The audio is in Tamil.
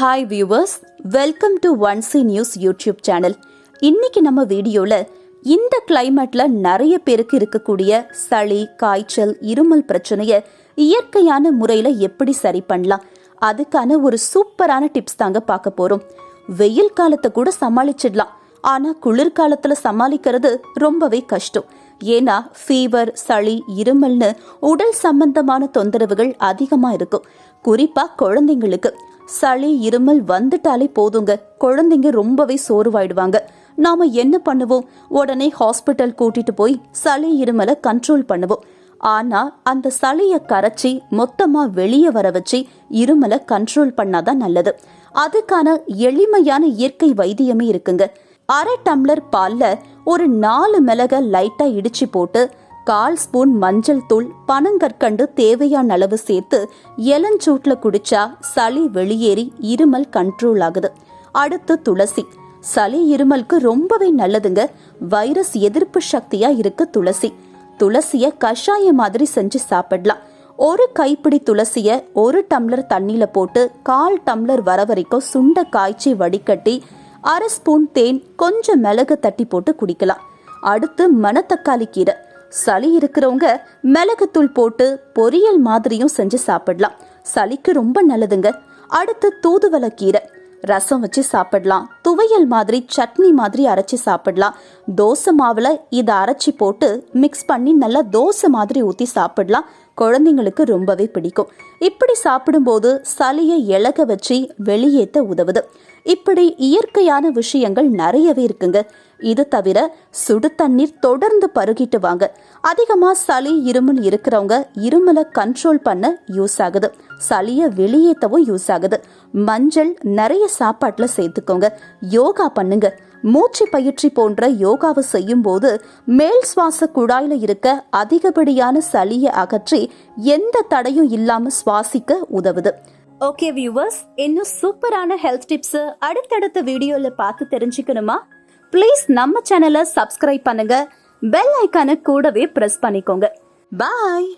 Hi viewers, welcome to ஒன்சி news YouTube channel. இன்னைக்கு நம்ம வீடியோல இந்த கிளைமேட்ல நிறைய பேருக்கு இருக்கக்கூடிய சளி, காய்ச்சல், இருமல் பிரச்சனைய இயற்கையான முறையில எப்படி சரி பண்ணலாம், அதுக்கான ஒரு சூப்பரான டிப்ஸ் தாங்க பார்க்க போறோம். வெயில் காலத்தை கூட சமாளிச்சிடலாம், ஆனா குளிர்காலத்துல சமாளிக்கிறது ரொம்பவே கஷ்டம். ஏன்னா ஃபீவர், சளி, இருமல்னு உடல் சம்பந்தமான தொந்தரவுகள் அதிகமா இருக்கும். குறிப்பா குழந்தைங்களுக்கு சளி, இருமல் வந்துட்டாலே போதுங்க, குழந்தைங்க ரொம்பவே சோர்வாயிடுவாங்க. நாம என்ன பண்ணுவோம், உடனே ஹாஸ்பிட்டல் கூட்டிட்டு போய் சளி, இருமலை கண்ட்ரோல் பண்ணுவோம். ஆனா அந்த சளிய கரைச்சி மொத்தமா வெளியே வர வச்சு இருமலை கண்ட்ரோல் பண்ணாதான் நல்லது. அதுக்கான எளிமையான இயற்கை வைத்தியமே இருக்குங்க. அரை டம்ளர் பால்ல ஒரு 4 மிளக லைட்டா இடிச்சு போட்டு 1/4 ஸ்பூன் மஞ்சள் தூள், பனங்கற்கண்டு தேவையான அளவு சேர்த்து இளஞ்சூட்ல குடிச்சா சளி வெளியேறி இருமல் கண்ட்ரோல் ஆகுது. அடுத்து துளசி. சளி, இருமலுக்கு ரொம்பவே நல்லதுங்க. வைரஸ் எதிர்ப்பு சக்தியா இருக்கு துளசி. துளசிய கஷாயம் மாதிரி செஞ்சு சாப்பிடலாம். ஒரு கைப்பிடி துளசிய 1 டம்ளர் தண்ணியில போட்டு 1/4 டம்ளர் வர வரைக்கும் சுண்ட காய்ச்சி வடிகட்டி 1/2 ஸ்பூன் தேன், கொஞ்சம் மிளகு தட்டி போட்டு குடிக்கலாம். அடுத்து மணத்தக்காளி கீரை. சளி இருக்கிறவங்க மிளகுத்தூள் போட்டு பொரியல் மாதிரியும் செஞ்சு சாப்பிடலாம். சளிக்கு ரொம்ப நல்லதுங்க. அடுத்து தூதுவளை கீரை. ரசம் வச்சு சாப்பிடலாம், துவையல் மாதிரி, சட்னி மாதிரி அரைச்சி சாப்பிடலாம். தோசை மாவுல இதை அரைச்சி போட்டு மிக்ஸ் பண்ணி நல்லா தோசை மாதிரி ஊற்றி சாப்பிடலாம். குழந்தைங்களுக்கு ரொம்பவே பிடிக்கும். இப்படி சாப்பிடும்போது சளியை இளக வச்சு வெளியேற்ற உதவுது. இப்படி இயற்கையான விஷயங்கள் நிறையவே இருக்குங்க. இது தவிர சுடு தண்ணீர் தொடர்ந்து பருகிட்டு வாங்க. அதிகமா சளி, இருமல் இருக்கிறவங்க இருமலை கண்ட்ரோல் பண்ண யூஸ் ஆகுது. சளியை வெளியேற்றவும் யூஸ் ஆகுது. மஞ்சள் நிறைய சாப்பாட்டுல சேர்த்துக்கோங்க. யோகா பண்ணுங்க. மூச்சு பயிற்சி போன்ற யோகாவை செய்யும் போது மேல் சுவாச குழாயில இருக்க அதிகப்படியான சளியை அகற்றி எந்த தடையும் இல்லாம சுவாசிக்க உதவுது. ஓகே வியூவர்ஸ், இன்னும் சூப்பரான ஹெல்த் டிப்ஸ் அடுத்தடுத்த வீடியோல பார்த்து தெரிஞ்சுக்கணுமா? ப்ளீஸ் நம்ம சேனலை சப்ஸ்கிரைப் பண்ணுங்க. பெல் ஐக்கானை கூடவே பிரஸ் பண்ணிக்கோங்க. பாய்.